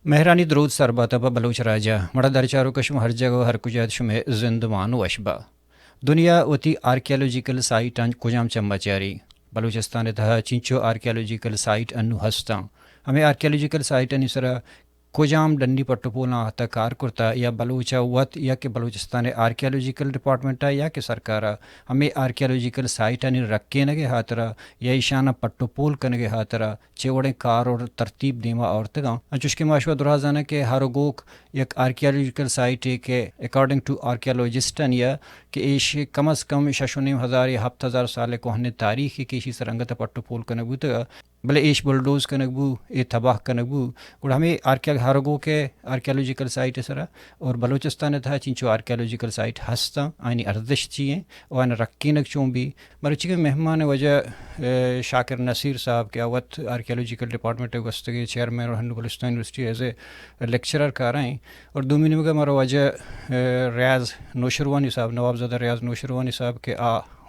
مهرانی درود سرباتا با بلوچ راجا مڑا در چارو کشم ہر جگہ ہر کجات شم زندمان و اشبا دنیا وتی آرکیالوجیکل سائٹ ان کجام چمبچاری بلوچستان تہا چنچو آرکیالوجیکل سائٹ انو ہستا ہمیں آرکیالوجیکل سائٹ ان سرا کجام ڈنڈی پٹو پولا آتا کار کرتا یا بلوچا وط یا کہ بلوچستان آرکیالوجیکل ڈپارٹمنٹا یا کہ سرکارا ہمیں آرکیالوجیکل سائٹ ان رکھے نگے ہاترا یا ایشانہ پٹو پول کنگے ہاترا چوڑے کار اور ترتیب دیما اور تگا انچوش کے معاشوہ درازانہ کہ ہر گوک یک آرکیالوجیکل سائٹ ہے کہ اکارڈنگ ٹو آرکیالوجسٹن یا کہ ایش کم از کم 6,500 یا 7,000 سال کو ہنے تاریخ کی ایشی سرنگت پٹو پول کنگو تگا بلے ایش بلڈوز کنگبو اے تباہ کنگبو اور ہمیں ہرگو کے آرکیالوجیکل سائٹ سرا اور بلوچستان تھا چنچو آرکیالوجیکل سائٹ ہستا آئینی ارزش چیئیں اور آئین رکینک چون بھی مروچی کے مہمان وجہ شاکر نصیر صاحب کے اوت آرکیالوجیکل ڈپارٹمنٹ گستگی چیئرمین اور ہندو Balochistan university as a lecturer کر رہے ہیں اور دومینی میں مرو وجہ ریاض نوشروانی صاحب نواب زادہ ریاض نوشروانی صاحب کے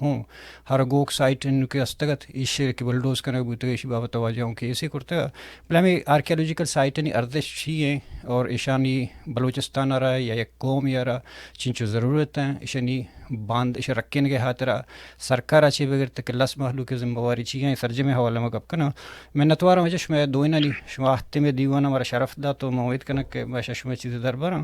ہوں ہر گوک سائٹ ان کے استگت ایشے کے بلڈوز کرنے بوتے ایشی بابت توجہ ہوں کہ ایسے کرتا ہے بل ہمیں آرکیالوجیکل سائٹ انی ارزش ہی ہیں اور ایشانی بلوچستان آ رہا ہے یا ایک قوم یا رہا چنچو ضرورت ہیں ایشانی باندھ ایشے رکھنے کے ہاتھ رہا سرکار اچھے بغیر تک لس محلو کے ذمہ واری چیئیں سرجمے حوالہ میں گپ کنا میں نتوارا وجہ شما دوئنا نہیں شما ہفتے میں دیوانا ہمارا شرف دا تو میں امید کرنا کہ باشا شما چیزیں دربارا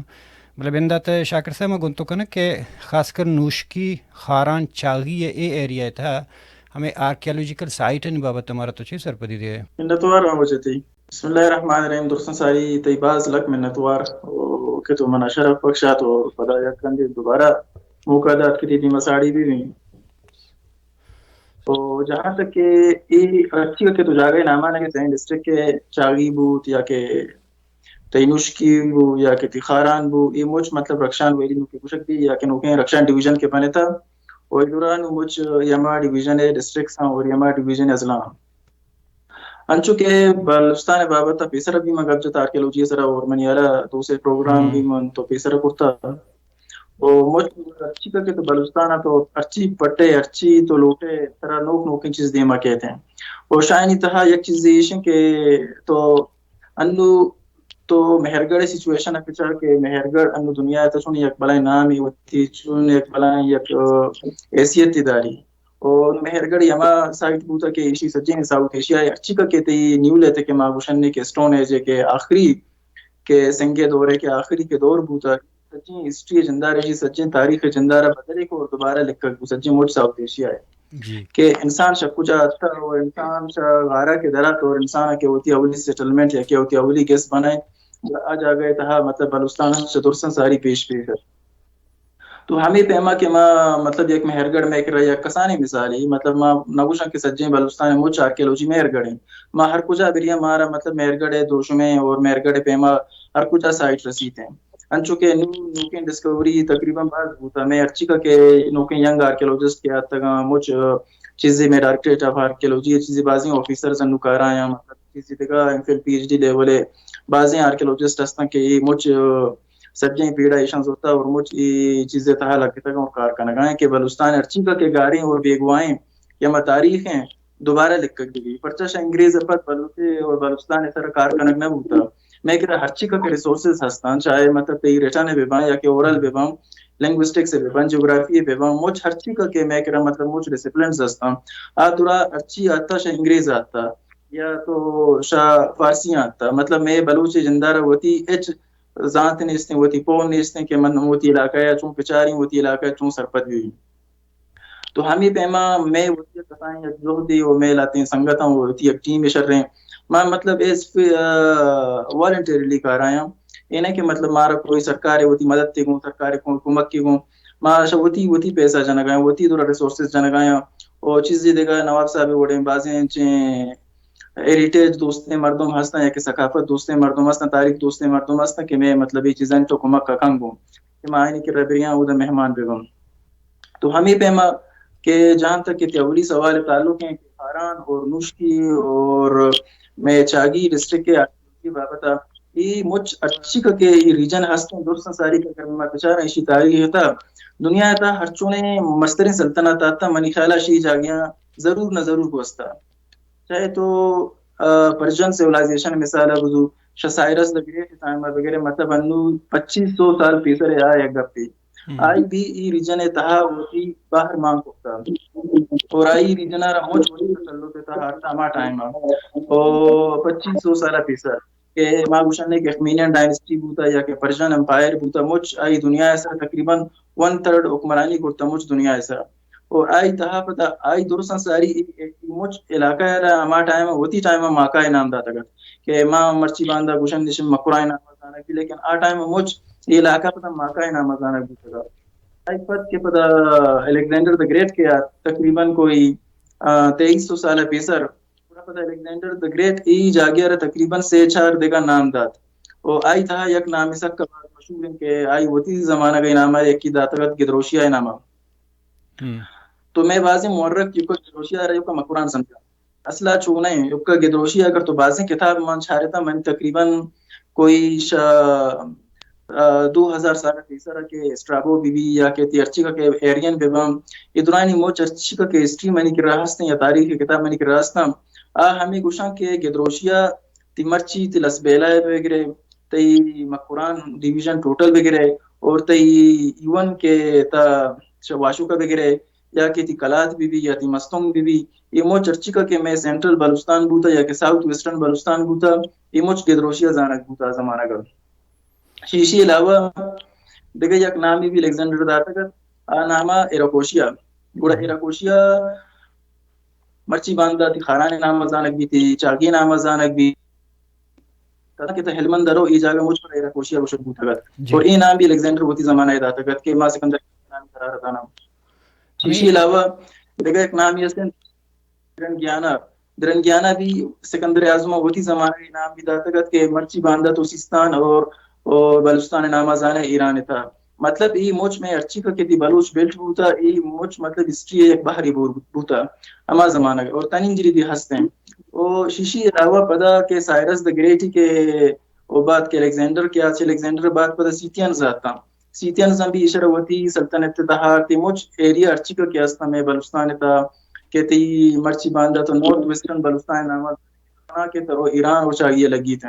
بلے بندات شاکر صاحب میں گنتو کنا کہ خاص کر نوشکی خاران چاغی اے ایریا تھا ہمیں آرکیالوجیکل سائٹ ان بابت ہمارا تو چیز سرپدی دے منتوار وجہتی بسم اللہ الرحمن الرحیم درستان ساری طیباز لک منتوار کہ تو منا شرف بخشا تو خدا یقین دوبارہ موقع داد کی تھی مساڑی بھی ہوئی تو جہاں تک کہ یہ اچھی کہ تو جاگے نامان ہے کہ سین ڈسٹرکٹ کے چاغی بوت یا کہ تینوشکی بو یا کہ تخاران بو یہ مجھ مطلب رکشان ویلی نو کے کشک دی یا کہ نوکیں رکشان ڈیویژن کے پانے تھا اور دوران مجھ یما ڈیویژن ہے ڈسٹرکٹس ہیں اور یما ڈیویژن ازلاں انچو کہ بلوچستان بابت پیسر بھی مگب جتا آرکیالوجی سرا اور منیارا دوسرے پروگرام بھی من تو پیسر کرتا اور مجھ ارچی کا کہ تو بلوچستان تو ارچی پٹے ارچی تو لوٹے طرح نوکیں چیز دیما کہتے ہیں اور شاینی تہا یک چیز دیشن کہ تو انو تو مہرگڑھ سچویشن اپچا کہ مہرگڑھ انو دنیا تا چون یک بلائیں نامی ہوتی چون یک بلائیں یک حیثیت داری اور مہرگڑھ یما سائٹ بوتا کہ ایشی سجین ساؤتھ ایشیا اچھی کا کہتے ہی نیو لیتے کہ ماغوشن کے سٹون ایج کے آخری کے سنگے دورے کے آخری کے دور بوتا سجین ہسٹری جندہ رہی سجین تاریخ جندہ رہ بدلے کو اور دوبارہ لکھ کر سجین موٹ ساؤتھ ایشیا ہے کہ انسان شکو جا اتا اور انسان شا غارہ کے درات اور انسان کے ہوتی اولی سیٹلمنٹ یا کہ ہوتی اولی گیس بنائے آج آگئے تہا مطلب بلوچستان چترسن ساری پیش ہے تو ہمیں پیما کہ ما مطلب یک مہرگڑھ میں کرا یا کسانی مثالی مطلب ما نگوشن کے سجیں بلوچستان مچ آرکیالوجی مہرگڑھ ہیں ما ہر کجا بریا مارا مطلب مہرگڑھ دوشمیں اور مہرگڑھ پیما ہر کجا سائٹ رسیت ہیں انچو کہ نوکیں ڈسکوری تقریباً بعد ہوتا میں ارچی کا کہ نوکیں ینگ آرکیالوجسٹ کے آتا تگا مچ چیزیں میں ڈائریکٹریٹ آف آرکیالوجی چیزیں بازی آفیسرز انو کارا یا مطلب چیزیں تگا M Phil P H D لیولے بعضی آرکیالوجسٹ ہستاں کہ مچ سبجیں پیڑا ایشان ہوتا اور مچ چیزیں تہا لگتا اور کار کنگائیں کہ بلوچستان ارچی کا کہ گاریں اور بیگوائیں یا متاریخ ہیں دوبارہ لکھ کر دی پرچش انگریز افت بلوچے اور بلوچستان ایسا کار کنگ نہ ہوتا میں کہ ہرچی کا کہ ریسورسز ہستان چاہے مطلب تی ریٹن بیباں یا کہ اورل بیباں لنگوسٹک سے بیباں جغرافی بیباں مچ ہرچی کا کہ میں کہ مطلب مچ ڈسپلنز ہستان آدورا ارچی آتا شاہ انگریز آتا یا تو شاہ فارسی آتا مطلب میں بلوچ جندارہ ہوتی اچ ذات نیستیں ہوتی پون نیستیں کہ من ہوتی علاقہ یا چون پچاری ہوتی علاقہ چون سرپت بھی تو ہمیں پیما میں ہوتی کسائیں یا جوہدی اور میں لاتے ہیں سنگتاں ہوتی ایک ٹیم اشر رہے ہیں میں مطلب اس والنٹیرلی کر رہا ہوں یہ نہیں کہ مطلب مارا کوئی سرکار ہوتی مدد تے گوں سرکار کو حکومت کی گوں ماشا ہوتی پیسہ جنگائیں ہوتی دورا ریسورسز جنگائیں اور چیزیں دیکھا نواب صاحب وڑیں بازیں چیں ایریٹیج دوستیں مردم ہستاں یا کہ ثقافت دوستیں مردم ہستاں تاریخ دوستیں مردم ہستاں کہ میں مطلب یہ چیزیں تو کمک کا کنگوں کہ میں آئینی کہ ربریاں او دا مہمان بیگم تو ہمیں پیما کہ جہاں تک کہ اولی سوال تعلق ہیں کہ خاران اور نوشکی اور میں چاگی ڈسٹرکٹ کے آرکیالوجی بابتا یہ مچ اچھی کا کہ یہ ریجن ہستاں درستاں ساری کا کرنے میں بچارہ ایشی تاریخ تا دنیا تا ہر چونے مسترین سلطنت آتا منی خیالہ شی جاگیاں ضرور نہ ضرور گوستا چاہے تو پرشین سیولائزیشن مثال ہے شسائرس دا گریٹ ٹائم وغیرہ مطلب انو 2500 سال پیسر آیا گپی آئی بھی ای ریجن تہا ہوتی باہر مانگ ہوتا اور آئی ریجن را موچ ہوتی تسلط تہا تاما ٹائم او 2500 سالہ پیسر کہ ماں گوشن کہ اخمینین ڈائنسٹی بوتا یا کہ پرشین امپائر بوتا مچ آئی دنیا ایسا تقریباً 1/3 حکمرانی کرتا مچ دنیا ایسا اور آئی تہا پتا آئی درسن ساری مچ علاقہ ہے اما ٹائم ہوتی ٹائم ماکا نام داتا گا کہ ماں مرچی باندھا گوشن نشم مکرائے نام دانا کی لیکن آ ٹائم مچ یہ علاقہ پتا ماکا نام دانا بوتا گا آئی پت کے پتا الیگزینڈر دا گریٹ کے تقریباً کوئی 2300 سالہ پیسر پتا الیگزینڈر دا گریٹ ای جاگیر تقریباً 6-4 دیگا نام دات اور آئی تھا یک نام سک کا بات مشہور ہے کہ آئی ہوتی زمانہ کا نام ہے ایک کی داتگت گدروشیا نامہ تو میں بازی مورک یوکا گدروشیا رہے یوکا مقران سمجھا اصلا چونا ہے یوکا گدروشیا اگر تو بازی کتاب من چھارتا من تقریباً کوئی 2000 سالہ تیسرا کے اسٹرابو بی بی یا کہ تیرچی کا کہ ایرین بیبام یہ دورانی مو چرچی کا کہ ہسٹری منی کی راستیں یا تاریخ کی کتاب منی کی راستیں ہمیں گوشاں کے گدروشیا تی مرچی تی لسبیلا وغیرہ تی مقران ڈیویژن ٹوٹل وغیرہ اور تی ایون کے تا شواشو کا وغیرہ یا کہ تی کلات بی بی یا تی مستنگ بی بی یہ مو چرچی کا کہ میں سینٹرل بلوچستان بوتا یا کہ ساؤتھ ویسٹرن بلوچستان بوتا یہ مو گدروشیا زانک بوتا زمانہ کا شیشی علاوہ دیکھے یک نامی بھی الیگزینڈر داتا کا نامہ ایراکوشیا گوڑا ایراکوشیا مرچی باندھا تی خاران نام زانک بھی تی چاگی نام زانک بھی کہ ہلمند درو ای جاگہ مجھ پر ایراکوشیا وشد بوتا گا اور ای نام بھی الیگزینڈر ہوتی زمانہ داتا گا کہ ماں سکندر نام قرار دانا شیشی علاوہ دیکھا ایک نام یہ سن درنگیانا بھی سکندر اعظم ہوتی زمانہ نام بھی داتا گا کہ مرچی باندھا تو سیستان اور بلوچستان نام زانہ ایران تھا مطلب ای موچ میں ارچی کا کتی بلوچ بیلٹ بوتا ای موچ مطلب ہسٹری ایک باہری بوتا اما زمانہ اور تنین جری بھی ہستے ہیں او شیشی علاوہ پدا کہ سائرس دا گریٹی کے او بات کے الیگزینڈر کے آچے الیگزینڈر بات پدا سیتین زاتا سیتین زن بھی اشروتی سلطنت تہا تی موچ ایریا ارچی کا کیاستا میں بلوچستان تا کہ تی مرچی باندھا تو نورتھ ویسٹرن بلوچستان نامہ کے ترو ایران اور چاہیے لگی تھے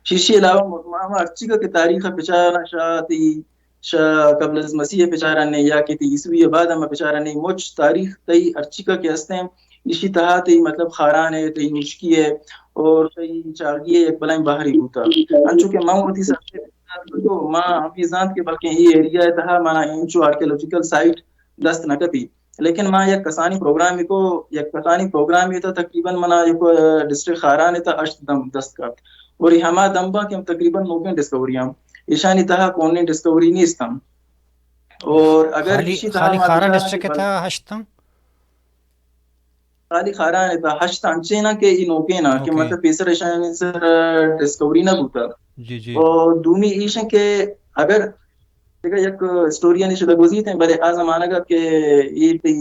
شیشی علاوہ ماما ارچی کا کہ تاریخ پچارا شاہتی شاہ قبل از مسیح پچارا نے یا کہ تی عیسوی بعد ہم پچارا نے مچ تاریخ تی ارچی کا کہ ہستے ہیں اسی طرح تی مطلب خاران ہے تی نشکی ہے اور تی چارگی ہے ایک بلائیں باہری ہوتا انچو کہ ماں ہوتی سب سے ماں حفیظات کے بلکہ یہ ایریا ہے تہا مانا انچو آرکیولوجیکل سائٹ دست نکتی لیکن ماں یک کسانی پروگرام یہ تھا تقریباً منا یک ڈسٹرکٹ خاران ہے تھا اشت دم دست کا اور یہ ہما دمبا کہ ہم تقریباً 9 ڈسکوریاں ایشانی تہا کونی ڈسکوری نہیں استم اور اگر خالی خارا ڈسٹرکٹ تھا ہشتم خالی خاران تھا ہشت انچینا کے ای نوکینا کہ مطلب پیسر ایشانی سر ڈسکوری نہ بوتا اور دومی ایشن کے اگر دیکھا یک اسٹوریاں شدہ گزیت ہیں بلے آ زمانہ کا کہ یہ تی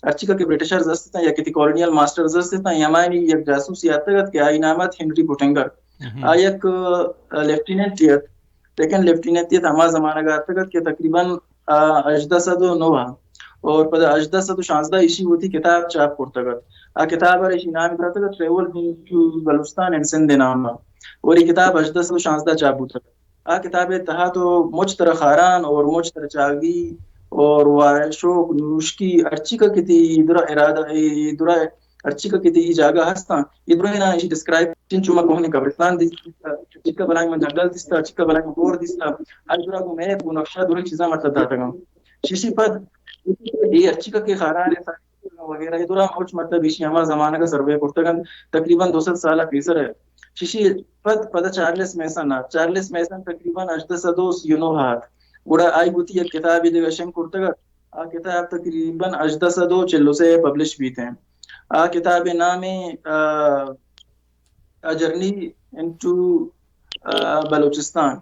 ارچی کا کہ برٹشرز استے ہیں یا کہ تی کولونیل ماسٹرز استے ہیں یمانی یک جاسوسی آتا گا کہ آئی نامت ہنری پوٹنگر آیک لیفٹیننٹ تیت لیکن لیفٹیننٹ تیت ہما زمانہ کا آتا گا کہ تقریباً 1809 اور پدا 1816 ایشی ہوتی کتاب چاپ کرتا گا کتاب ایشی نام کرتا گا travel to Balochistan and Sindh نام اور یہ کتاب 1816 چاپ ہوتا گا کتاب تہا تو مجھ طرح خاران اور مجھ طرح چاگی اور شوق نوشکی ارچی کا کتی درہ ارادہ درہ ارچی کا کتی ای جاگہ ہستا یہ درہ نا ایشی ڈسکرائب چن چوما کوہنے قبرستان دیستا چکا بلائیں من جنگل دیستا چکا بلائیں من گور دیستا ہر درہ کو میپ و نقشہ درہ چیزاں مطلب داتا گا شیشی پد یہ ارچی کا کہ خاران وغیرہ یہ درہ موچ مطلب ایشی ہما زمانہ کا سروے کرتا گا تقریباً 200 سالہ پیسر ہے شیشی پد چارلس میسن تقریباً 1802 یونو ہاتھ گوڑا آئی گوتی ایک کتابی دیگا شن کرتا گا کتاب تقریباً 1840 سے پبلش بھی تھے کتاب نام جرنی انٹو بلوچستان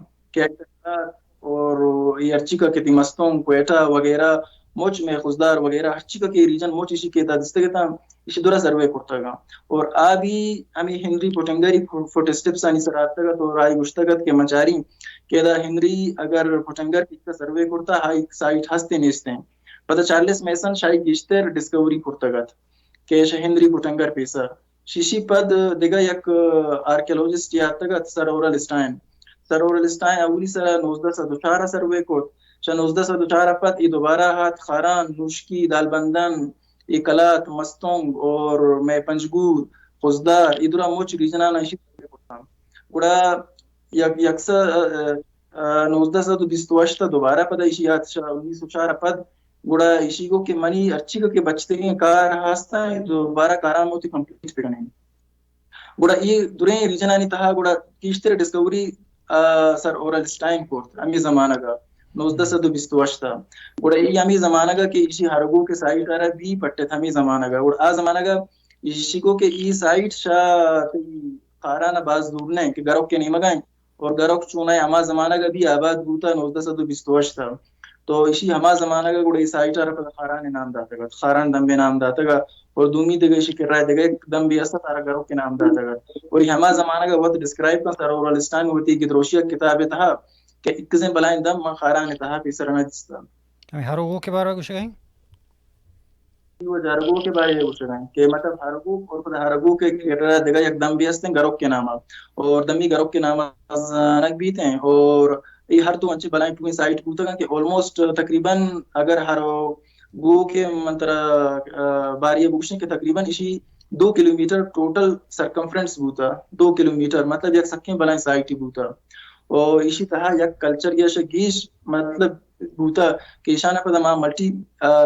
اور یہ ارچی کا کتی مستوں کوئٹہ وغیرہ موچ میں خزدار وغیرہ ارچی کا کی ریجن موچ اسی کے دستگتا اسی دورہ سروے کرتا گا اور آبی ہمیں ہنری پوٹنگری فوٹ سٹیپس آنی سر آتا گا تو رائی گشتگت کے مچاری کہ دا ہنری اگر پوٹنگر کی کا سروے کرتا ہائی سائٹ ہستے نیستے ہیں پتہ چارلس میسن شاہی گشتر ڈسکوری کرتا گا کہ ہنری پوٹنگر پیسا شیشی پد دیگه یک آرکیولوژیست یادتگت سر اورلستاین. سر اورلستاین اولی سر 1904 سر وی کود. چه 1904 پد ای دوباره هات خاران، نوشکی، دالبندن، ایکلات، مستونگ اور میں پنجگور، خزدار ای دورا موچ ریجنان ایشی کودتان. گوڑا یکسا 1928 دوباره پد ایشی یاد 1904 پد گوڑا ایشیگو کہ منی اچھی کے بچتے ہیں کار ہاستا ہے دوبارہ کاراموتی کمپلیٹ پڑنے گوڑا یہ دوریں ریجنانی تہا گوڑا کیشتر ڈسکوری سر اورلسٹائن کورت امی زمانہ گا 1928 گوڑا یہ امی زمانہ گا کہ اسی ہرگو کے سائٹ آرہ بھی پٹے تھا امی زمانہ گا گوڑا آ زمانہ گا ایشیگو کہ ای سائٹ شاہ خارانا باز دور نہیں کہ گروک کے نہیں مگائیں اور گروک چونہ اما زمانہ گا بھی آباد بوتا 1928 تو اسی ہما زمانہ کا گوڑا سائٹ آرہ پدا خاران نام داتا گا خاران دم بے نام داتا گا اور دومی دیگه اسی کر رہا ہے دیگه دم بے اسا تارا گروہ کے نام داتا گا اور یہ ہما زمانہ کا وقت ڈسکرائب کن سر اورلستان ہوتی گدروشیہ کتاب تہا کہ اکزیں بلائیں دم من خاران تہا پیسر دستا ہرگو کے بارے کچھ کہیں وہ ہرگو کے بارے میں پوچھ رہے ہیں کہ مطلب ہرگو اور پدا ہرگو کے کر رہا ہے دیگه یک دم بے استے گروہ کے نام اور دمی گروہ کے نام زانک بھی تھے اور یہ ہر تو انچے بلائیں پویں سائٹ پوتا گا کہ آلموسٹ تقریباً اگر ہر گو کے منترا باری بوشن کے تقریباً اسی 2 کلومیٹر ٹوٹل سرکمفرنس بوتا 2 کلومیٹر مطلب یک سکیں بلائیں سائٹ بوتا اور اسی طرح یک کلچر یا شگیش مطلب بوتا کہ اشانہ پدا ماں ملٹی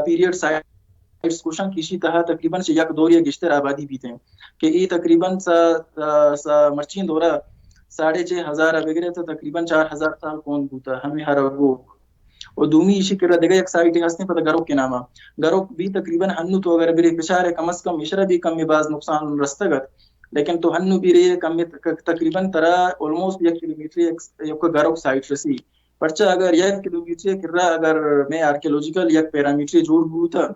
پیریڈ سائٹس کوشن کی اسی طرح تقریباً سے یک دور یا گشتر آبادی بھی تھے کہ یہ تقریباً سا مرچین دورہ 6,500 وغیرہ تو تقریباً 4,000 سال کون بوتا ہمیں ہر وہ اور دومی اسی کر دیگا یک سائٹ ہستے پتہ گروک کے نامہ گروک بھی تقریباً ہنو تو اگر بری پشار ہے کم از کم اشرا بھی کم باز نقصان رستگت لیکن تو ہنو بھی رہی کم تقریباً ترا آلموسٹ 1 کلومیٹر یک گروک سائٹ رسی پرچہ اگر 1 کلومیٹر کر رہا اگر میں آرکیولوجیکل یک پیرامیٹر جوڑ بوتا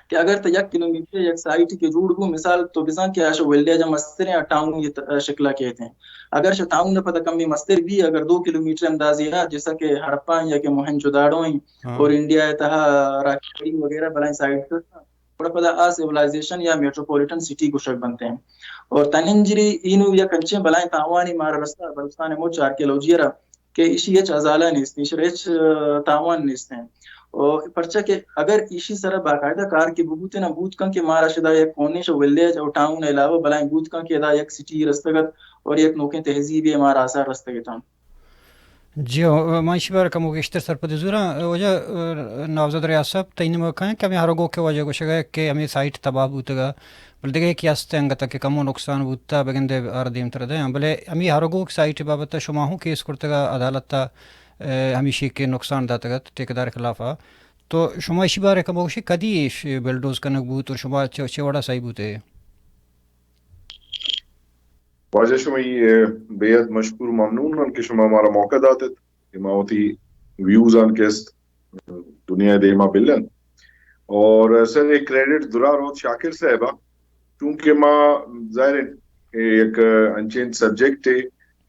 کہ اگر تو 1 کلومیٹر یک سائٹ کے جوڑ بو مثال تو بزان کہ آشو ویلڈیا جا مستر ہیں ٹاؤن یہ شکلہ کہتے ہیں اگر شا ٹاؤن نہ پتہ کمی مستر بھی اگر 2 کلومیٹر اندازی ہے جیسا کہ ہڑپا یا کہ موہنجوداڑو اور انڈیا تہا راکھڑی وغیرہ بلائیں سائٹ تھوڑا پتہ آ سیولائزیشن یا میٹروپولیٹن سٹی کو شک بنتے ہیں اور تننجری اینو یا کنچے بلائیں تاوانی مارا رستہ بلستان موچ آرکیولوجی رہا کہ اسی اچ ازالہ نیست اشریچ تاوان نیست ہیں اور پرچہ کہ اگر ایشی سرا باقاعدہ کار کے بوتے نہ بوت کن کے مارا شدہ یک کونیش ولیج اور ٹاؤن علاوہ بلائیں بوت کن کے دا یک سٹی رستگت اور یک نوکیں تہذیبی ہمارا آثار رستگت ہم جی ماشی بار کم گشتر سرپد زورا وجہ نوزد ریاست تین مکان کہ ہمیں ہرگو کے وجہ گوشہ گئے کہ ہمیں سائٹ تباہ بوتا گا بل دیگه کی استے انگتا کہ کمو نقصان بوتا بگندے آردیم تردے ہیں بلے ہمیں ہرگو سائٹ بابتا شما ہوں کیس کرتا گا عدالت تا ہمیشی کے نقصان داتا گا ٹیکدار خلافا تو شما اسی بارے کم گوشی کدی بلڈوز کنک بوت اور شما چوڑا سائی بوتے واجہ شما یہ بےحد مشکور ممنون ان کے شما ہمارا موقع داتے کہ ما ہوتی ویوز آن کیست دنیا دیما بلن اور سر ایک کریڈٹ درا روت شاکر صاحبہ چونکہ ما ظاہر ایک انچین سبجیکٹ ہے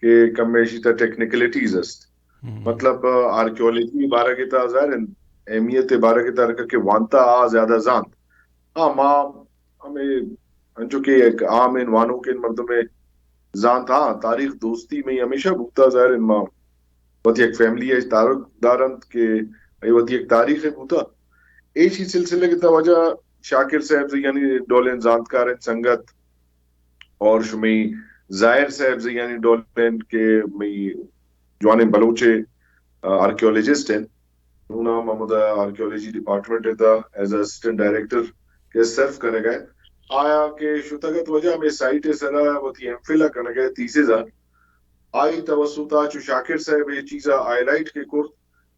کہ کم بیشی تا ٹیکنیکلیٹیز است مطلب آرکیولوجی بارہ کی تا ظاہر اہمیت بارہ کی تا رکھا کہ وانتا آ زیادہ زاند ہاں ما ہمیں انچو کہ ایک عام انوانوں کے مردوں میں زانت ہاں تاریخ دوستی میں ہمیشہ بھوتا ظاہر ان ماں وطی ایک فیملی ہے تارک دارند کہ وطی ایک تاریخ ہے بھوتا ایچ ہی سلسلے کی توجہ شاکر صاحب سے یعنی ڈولین زانتکار سنگت اور شمی ظاہر صاحب سے یعنی ڈولین کے جوانے بلوچے آرکیولوجسٹ ہیں انہوں محمد آرکیولوجی ڈپارٹمنٹ ہے ایز اسسٹنٹ ڈائریکٹر کے سرف کرنے گئے آیا کہ شتگت وجہ میں سائٹ سرا وطی امفلہ کرنے گئے تیسے زن آئی توسطا چو شاکر صاحب یہ چیزا آئی لائٹ کے کرد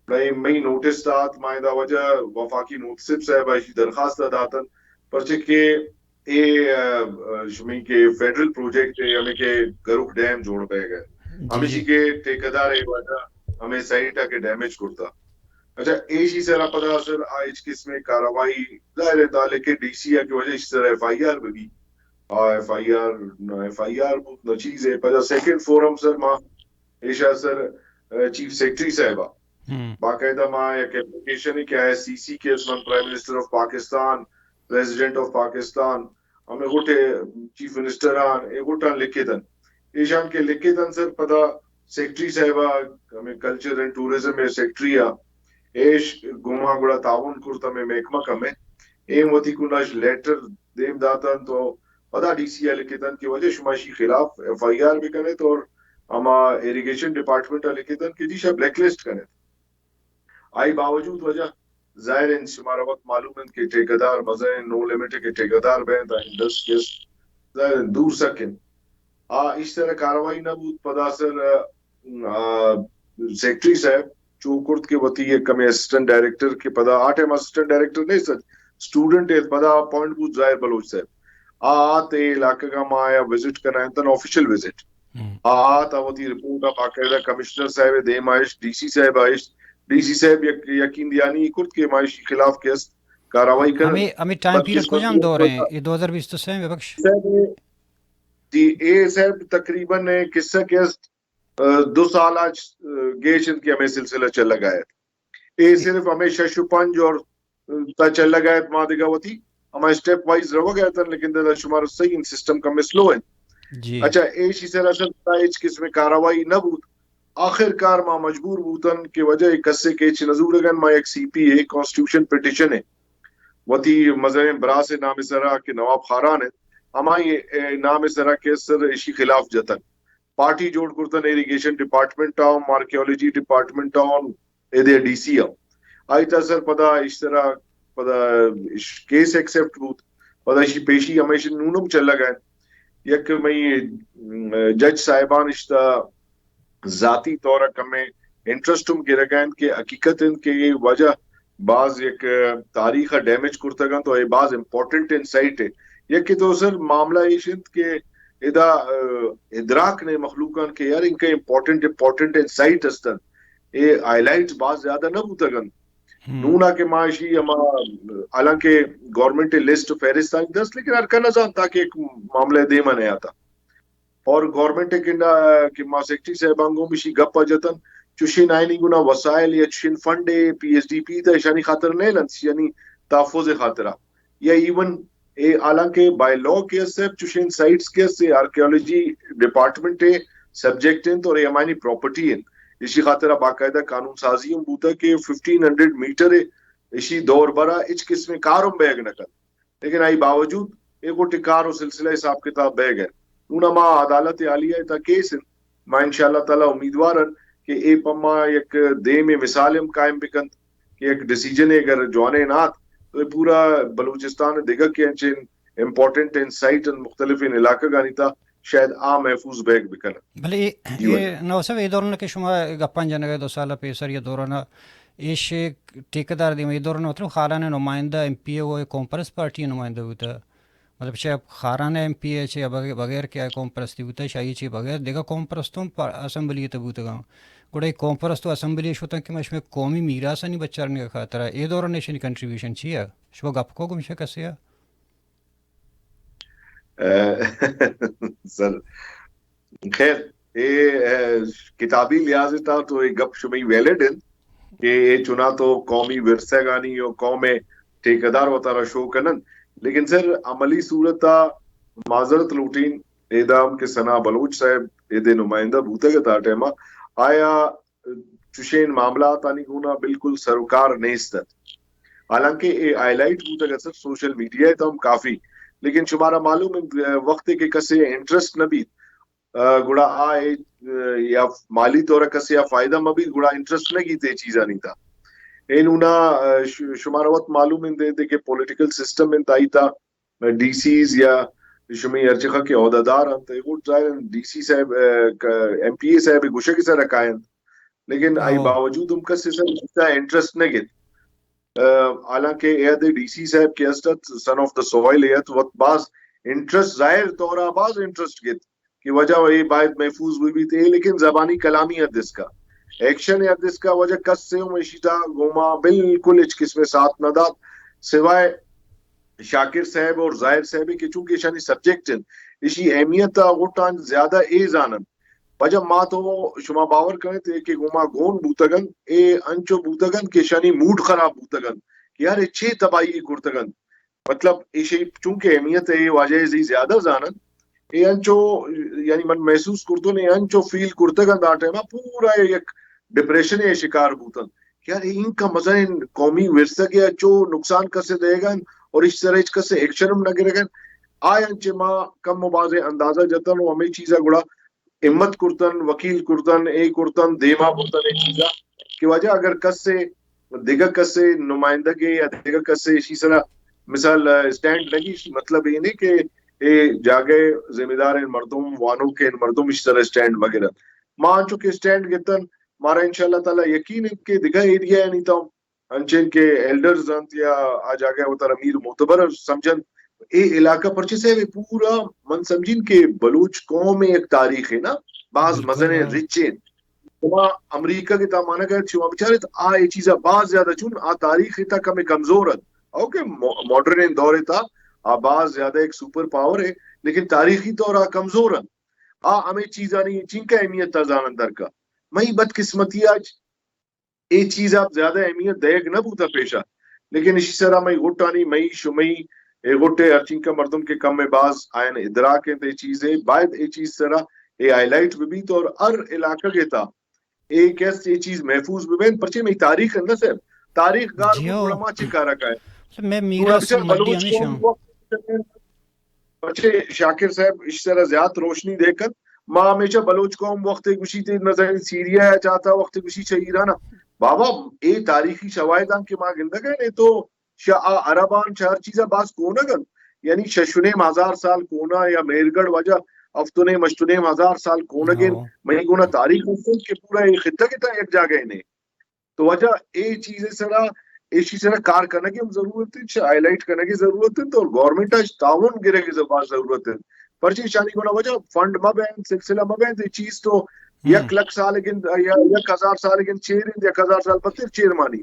نئی مئی نوٹس دات مائدہ وجہ وفاقی نوٹسب صاحب ایشی درخواست داتن پرچہ کہ اے شمی کے فیڈرل پروجیکٹ ہے ہمیں کہ گروک ڈیم جوڑ پہ گئے ہمیشی کے ٹیکدار ہے وجہ ہمیں سائٹا کے ڈیمیج کرتا اچھا ایشی سرا پتا سر آئیچ کس میں کاروائی ظاہر تعالی کے ڈی سی کی وجہ اس طرح ایف آئی آر بھی ایف آئی آر بہت چیز ہے پتا سیکنڈ فورم سر ماں ایشا سر چیف سیکٹری صاحبہ باقاعدہ ماں ایک اپلیکیشن ہی کیا ہے سی سی کے اسمن prime minister of Pakistan president of Pakistan ہمیں گوٹے چیف منسٹر گوٹان لکھیتن ایشان کے لکھیتن سر پدا سیکٹری صاحبہ ہمیں کلچر اینڈ ٹورزم میں سیکٹری ایش گما گڑا تعاون کرتا میں محکمہ کمیں ایم وتی کناش لیٹر دیم داتن تو پدا ڈی سی لکھیتن کی وجہ شماشی خلاف ایف آئی آر بھی کنے تو اور ہما ایریگیشن ڈپارٹمنٹ لکھیتن کی جیشا بلیک لسٹ کنے آئی باوجود وجہ ظاہر ہے شمارا وقت معلوم ہے کہ ٹھیکیدار مزے نو لمٹ کے ٹھیکیدار بین تا دس کیس ظاہر دور سکن اس طرح کاروائی نہ بود پدا سر سیکٹری صاحب چوکرت کے وتی یہ کمی اسسٹنٹ ڈائریکٹر کے پدا 8 اسسٹنٹ ڈائریکٹر نہیں سر اسٹوڈنٹ ہے پدا اپوائنٹ بود ظاہر بلوچ صاحب آتے علاقے کا ما آیا وزٹ کرنا ہے تن آفیشل وزٹ آتا وتی رپورٹ باقاعدہ کمشنر صاحب دیم آئش ڈی سی صاحب آئش ڈی سی صاحب یقین دیانی کرت کے معاشی خلاف کیس کاروائی کر ہمیں ٹائم پیریڈ کو جام دور ہیں یہ 2020 سے ہیں بخش جی اے صاحب تقریباً قصہ کیس 2 سال آج گیشن کی ہمیں سلسلہ چل لگا ہے اے صرف ہمیں 6.5 اور تا چل لگا ہے ماں دگا ہوتی ہمیں سٹیپ وائز رو گیا تھا لیکن دا شمار صحیح ان سسٹم کا میں سلو ہے اچھا اے شی سر اصل تائج قسم کاروائی نہ بود آخر کار ما مجبور بوتن کی وجہ کسے کے نظور گن ما ایک سی پی اے کانسٹیٹیوشن پیٹیشن ہے وتی مذہب برا سے نام سرا کے نواب خاران ہے ہمائی نام سرا کے سر اسی خلاف جتن پارٹی جوڑ کرتن ایریگیشن ڈپارٹمنٹ آؤ آرکیولوجی ڈپارٹمنٹ آؤ اے دے ڈی سی آؤ آئی تا سر پدا اس طرح پدا کیس ایکسپٹ بوت پدا اسی پیشی ہمیشہ نونم چل لگا ہے یک میں جج صاحبان اشتا ذاتی طور کمیں انٹرسٹم کے رگین کے حقیقت ان کے یہ وجہ بعض ایک تاریخ ڈیمیج کرتگن تو یہ بعض امپورٹنٹ انسائٹ ہے یہ کہ تو سر معاملہ ایشنت کے ادا ادراک نے مخلوقان کے یار ان کا امپورٹنٹ انسائٹ استن یہ ہائی لائٹ بعض زیادہ نہ بوتگن نونا کے معاشی ہما حالانکہ گورنمنٹ لسٹ فہرست آئی دس لیکن ہر کنا جان تاکہ ایک معاملہ دیما نہیں آتا اور گورنمنٹ کے ماں سیکٹری صاحبانگوں مشی گپا جتن چوشین آئینی گنا وسائل یا چوشین fund P S D P تا شانی خاطر نہیں لنس یعنی تحفظ خاطرہ یا ایون حالانکہ بائی لاء کے صاحب چوشین سائٹس کے سے آرکیولوجی ڈپارٹمنٹ سبجیکٹ ہیں تو ریمانی پراپرٹی ہیں اسی خاطرہ باقاعدہ قانون سازی ہم بوتا کہ 1500 میٹر اسی دور برا اچ قسم کارم بیگ نکل لیکن آئی باوجود ایک ٹکار و سلسلہ حساب کتاب بیگ ہے انہا ما عدالت عالیہ تا کیس ما انشاءاللہ تعالی امیدوارن کہ اے پما ایک دے میں مثالم قائم بکن کہ ایک ڈیسیجن اگر جوانے نات تو پورا بلوچستان دیگا کے انچین امپورٹنٹ انسائٹ مختلف علاقہ گانی تا شاید محفوظ بیگ بکن بھلے یہ نوسف یہ دورنا کہ شما گپان جنگا 2 سالہ پیسر یہ دورنا ایش ٹھیکیدار دی یہ دورنا مطلب خارانہ نمائندہ ایم پی اے وہ کانفرنس پارٹی نمائندہ ہوتا مطلب شاید خارانہ ایم پی اے چھے بغیر کیا قوم پرستی ہوتا ہے شاہی چھے بغیر دیگا قوم پرستوں اسمبلی تبوتا گا گوڑا قوم پرستوں اسمبلی شوتا کہ میں میں قومی میراث نہیں بچارنے کا خاطرہ اے دورا نیشنی کنٹریبیوشن چھیا شو گپ کو گمشہ کسیا سر خیر یہ کتابی لحاظ تا تو یہ گپ شمی ویلڈ ہیں کہ یہ چنا تو قومی ورثہ گانی اور قوم ٹھیکیدار وطارہ شو کنن لیکن سر عملی صورتا معذرت لوٹین اعدام کے ثنا بلوچ صاحب اے دے نمائندہ بوتا گا تا ٹیمہ آیا چوشین معاملات آنی گونا بالکل سروکار نیستت حالانکہ اے آئی لائٹ بوتا گا سر سوشل میڈیا ہے تو ہم کافی لیکن شمارا معلوم وقت ہے کہ کسے انٹرسٹ نہ بھی گڑا آئے یا مالی طور کسے یا فائدہ مبید گڑا انٹرسٹ نہ کی تے چیزا نہیں تھا انہونا شمارا وقت معلوم دے کہ پولیٹیکل سسٹم انتائی تا ڈی سیز یا شمی ارچخہ کے عہدہدار انتا ڈی سی صاحب ایم پی اے صاحب گوشہ کی سر رکھائیں لیکن آئی باوجود ان کا سسٹم انٹرسٹ نہ گت حالانکہ اید ڈی سی صاحب کی استت سن آف دا سوائل ایت وقت بعض انٹرسٹ ظاہر طورا بعض انٹرسٹ گت کی وجہ وہی باید محفوظ ہوئی بھی تھے لیکن زبانی کلامی حد اس کا ایکشن حد اس کا وجہ کس سے مشیتا گوما بالکل اچ قسم ساتھ نہ دات سوائے شاکر صاحب اور ظاہر صاحب کی چونکہ شانی سبجیکٹ ہیں اسی اہمیت غٹان زیادہ اے زانن وجہ ما تو شما باور کریں تھے کہ گوما گون بوتگن اے انچو بوتگن کہ شانی موڈ خراب بوتگن کہ یار اچھے تباہی کرتگن مطلب ایشی چونکہ اہمیت ہے واجہ زی زیادہ زانن اے انچو یعنی من محسوس کرتن اے انچو فیل کرتگن دا ٹائما پورا یک ڈپریشن ہے شکار بوتن یار ان کا مثلا قومی ورثہ کے اچو نقصان کسے دے گا اور اس طرح کسے ایکشن نہ گرے گا آئے انچے ما کم مباز اندازہ جتن و ہمیں چیزا گڑا امت کرتن وکیل کرتن اے کرتن دیما بوتن اے چیزا کہ وجہ اگر کسے دیگا کسے نمائندگی یا دیگا کسے اسی طرح مثال سٹینڈ لگی مطلب یہ نہیں کہ اے جاگے ذمہ دار ان مردم وانو کے ان مردم اس طرح سٹینڈ وغیرہ ماں چکے سٹینڈ گتن مارا انشاءاللہ تعالی یقین ہے کہ دیگا ایریا ہے نہیں تا انچین کے ایلڈرز انت یا آج آگیا ہوتا امیر معتبر سمجھن اے علاقہ پرچے سے پورا من سمجھن کہ بلوچ قوم میں ایک تاریخ ہے نا بعض مزن رچین وہاں امریکہ کے تامانا گئے چھو بچارے آ یہ چیزا بعض زیادہ چون آ تاریخ تا کم کمزور ہے اوکے ماڈرن دور تا آ بعض زیادہ ایک سپر پاور ہے لیکن تاریخی طور آ کمزور ہے آ ہمیں چیزا نہیں چین کا اہمیت تا زان اندر کا میں بدقسمتی آج یہ چیز آپ زیادہ اہمیت دیگ نہ بوتا پیشہ لیکن اسی طرح میں گھٹانی میں شمی گھٹے ہر چین کا مردم کے کم میں باز آئین ادراک ہیں تے چیزیں باید یہ چیز طرح یہ ہائی لائٹ بھی تو اور ہر علاقہ کے تا ایک ایسی یہ چیز محفوظ بھی پرچے میں تاریخ ہے نا سر تاریخ گار کو علماء چکا رکھا ہے میں میراث مڈی ہمیشہ پرچے شاکر صاحب اس طرح زیادہ روشنی دے کر ماں ہمیشہ بلوچ قوم وقت گشی تے نظر سیریا ہے چاہتا وقت گشی چھ ایران بابا اے تاریخی شواہدان کے ماں گندہ گئے تو عربان چہر چیزا باز کونا گن یعنی ششنیم ہزار سال کونا یا میرگڑ وجہ افتنے مشتنیم ہزار سال کونا گن میں گونا تاریخ مستن کہ پورا یہ خطہ کتا ایک جاگہ نے تو وجہ اے چیزیں سرا ایسی طرح کار کرنے کی ضرورت ہے ہائی لائٹ کرنے کی ضرورت ہے تو گورنمنٹ تعاون گرے کی ضرورت ہے پرچی شانی گونا وجہ فنڈ مبین سلسلہ مبین تے چیز تو یک لک سال لیکن یا یک ہزار سال لیکن چیر یک ہزار سال پتر چیر مانی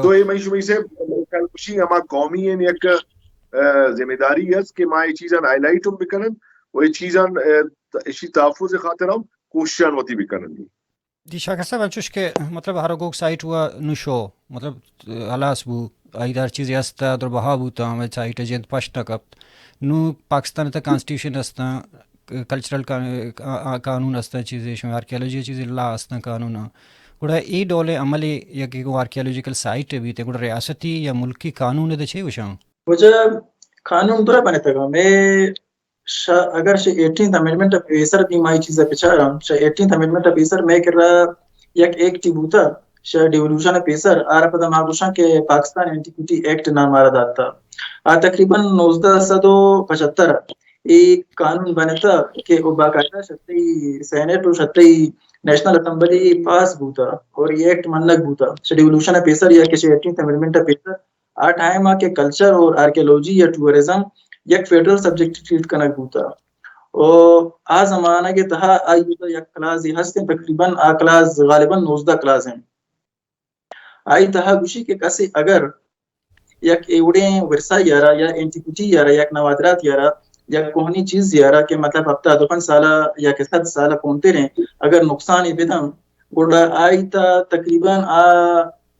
تو یہ میں شمی سے کلکشی ہما قومی ہیں یک ذمہ داری ہے کہ ماں یہ چیزاں ہائی لائٹ ہم بکنن وہ یہ چیزاں اسی تحفظ خاطر ہم کوششاں ہوتی بکنن دی شاکر صاحب انچوش کے مطلب ہر گوک سائٹ ہوا نشو مطلب حلاس بو ایدار چیزی استا در بہا بوتا ہمیں سائٹ جند پشتا کپت نو پاکستان تا کانسٹیوشن استا کلچرل قانون استا چیزی شمی آرکیالوجی چیزی لا استا قانون گوڑا ای ڈولے عملی یا کہ آرکیالوجیکل سائٹ بھی تے گوڑا ریاستی یا ملکی قانون دے چھے وشاں وجہ قانون درہ بنے تگا میں اگر 18th amendment of ایسر بھی مائی چیزیں پچھا رہا ہوں 18th amendment of ایسر میں کر رہا یک ایک ٹی بوتا ڈیولوشن of ایسر آرہ پتا ماغوشاں کے پاکستان اینٹیکوٹی ایکٹ نام آرہ داتا تقریباً 1975 ایک قانون بنتا کہ وہ باقاعدہ شتی سینٹ و شتی نیشنل اسمبلی پاس بوتا اور یہ ایکٹ منلک بوتا ڈیولوشن of ایسر یا کہ 18th amendment of ایسر ٹائم آ کے کلچر اور آرکیولوجی یا ٹورزم یک فیڈرل سبجیکٹ ٹریٹ کنک بوتا اور آ زمانہ کے تہا آئی ہوتا یک کلاس یہ ہستے تقریباً آ کلاس غالباً 19 کلاس ہیں آئی تہا گوشی کے کسی اگر یک ایوڑے ورثہ یارا یا اینٹیکوٹی یارا یک نوادرات یارا یا کوہنی چیز یارا کہ مطلب ہفتہ 2 سالہ یا کہ 7 سالہ پونتے رہیں اگر نقصان ہی بدم گوڑا آئی تا تقریباً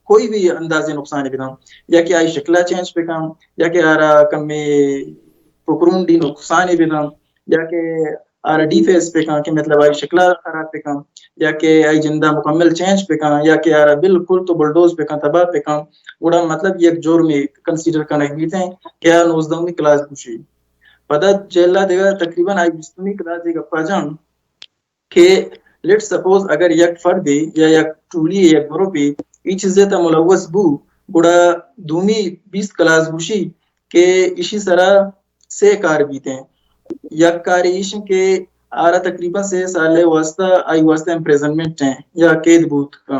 کوئی بھی اندازے نقصان بھی نہ یا کہ آئی شکلہ چینج پہ کام یا کہ آرہ کم میں پکرون دی نقصان بھی نہ یا کہ آرہ ڈی فیس پہ کام کہ مطلب آئی شکلہ خراب پہ کام یا کہ آئی جندہ مکمل چینج پہ کام یا کہ آرہ بالکل تو بلڈوز پہ کام تباہ پہ کام وڑا مطلب یہ جور میں کنسیڈر کرنے بیتے ہیں کہ آرہ 19ویں کلاس پوچھی پتہ جیلہ دے گا تقریباً آئی 20ویں کلاس دے گا پاجان کہ لیٹ سپوز اگر یک فرد یا یک ٹولی یا گروپی ای چیزیں تا ملوث بو گوڑا دومی 20 کلاس گوشی کہ اسی طرح سے کار بیتے ہیں یک کاریشن کے آرہ تقریباً 6 سالے واسطہ آئی واسطہ امپریزنمنٹ ہیں یا قید بوت کا